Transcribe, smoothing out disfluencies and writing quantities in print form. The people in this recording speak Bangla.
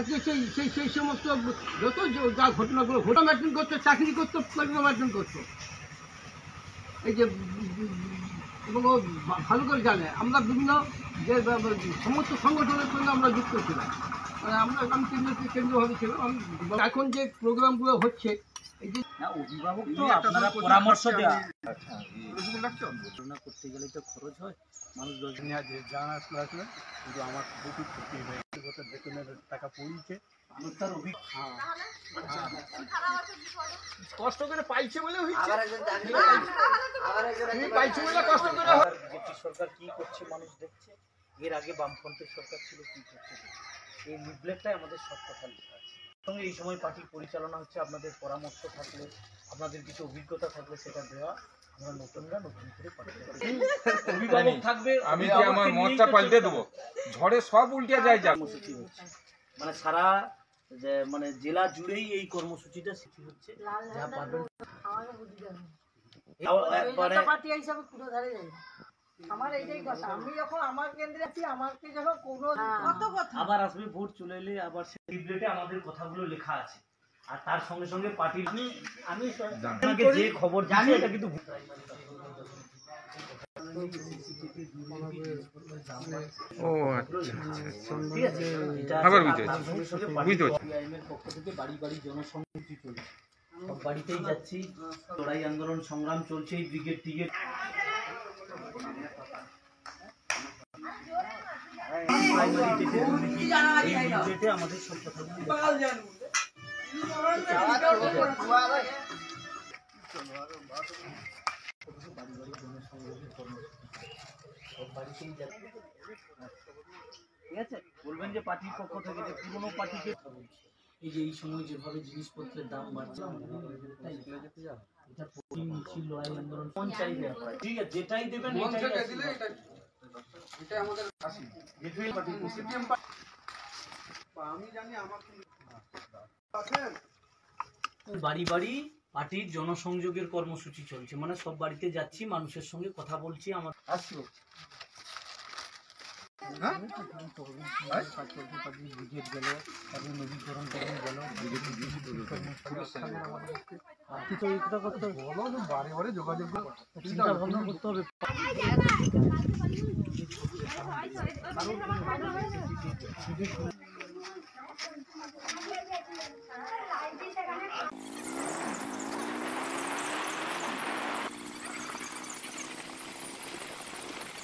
আজকে সেই সমস্ত যত যা ঘটনাগুলো ভোটার মার্জন করতো, চাকরি করতো, পরিবার মার্জন করতো। এই যে এবং ও ভালো করে জানে আমরা বিভিন্ন যে সমস্ত সংগঠনের সঙ্গে আমরা যুক্ত ছিলাম। মানে আমি কেন্দ্রভাবে ছিলাম। এখন যে প্রোগ্রামগুলো হচ্ছে এই যে অভিভাবক তো আপনারা পরামর্শ দেওয়া করতে গেলে তো খরচ হয়, মানুষ জানা আসলে কিন্তু আমার প্রচুর ক্ষতি হয়েছে, বেতনের টাকা পড়িয়েছে মানুষ তার কষ্ট করে পাইছে বলে হয়েছে, কষ্ট করে। ব্রিটিশ সরকার কি করছে মানুষ দেখছে, এর আগে বামফ্রন্টের সরকার ছিল কি করছে, এই লিফলেটটাই আমাদের সব কথা লেখা আছে। সঙ্গে এই সময় পার্টি পরিচালনা হচ্ছে, আপনাদের পরামর্শ থাকলে, আপনাদের কিছু অভিজ্ঞতা থাকলে সেটা দেওয়া, আমরা নতুনরা নতুন করে অভিভাবক থাকবে। আমি কি আমার মতটা পাল্টে দেবো, ঝড়ে সব উল্টে যায়। কর্মসূচি হচ্ছে মানে সারা মানে জেলা জুড়েই এই কর্মসূচিটা হচ্ছে, যা পারবেন আমার এইটাই কথা। আমি যখন আমার কেন্দ্রে আছি, আমাকে যখন কোনো আবার আসবে ভোট চলে এলে আবার লিফলেটে আমাদের কথাগুলো লেখা আছে, আর তার সঙ্গে সঙ্গে পার্টির আমি যে খবর জানি এটা কিন্তু পক্ষ থেকে বাড়ি বাড়ি জনসংহতি চলছে, সব বাড়িতেই যাচ্ছি, লড়াই আন্দোলন সংগ্রাম চলছে, এই ব্রিগেড টিগেড আমাদের সব কথাগুলো ঠিক আছে। বলবেন যে পার্টির পক্ষ থেকে যে পুরোনো পার্টিকে এই যে এই সময় যেভাবে জিনিসপত্রের দাম বাড়ছে, এটা মিছিল লড়াই আন্দোলন পঞ্চায়েতে ঠিক আছে, যেটাই দেবেন এটা আমাদের আমি জানি আমার বাড়ি বাড়ি পার্টির জনসংযোগের কর্মসূচি চলছে, মানে সব বাড়িতে যাচ্ছি, মানুষের সঙ্গে কথা বলছি। আমার আসলো ব্রিগেড গেল, তারপরে নবীকরণ গেল, বারে বারে যোগাযোগ চিন্তা ভাবনা করতে হবে।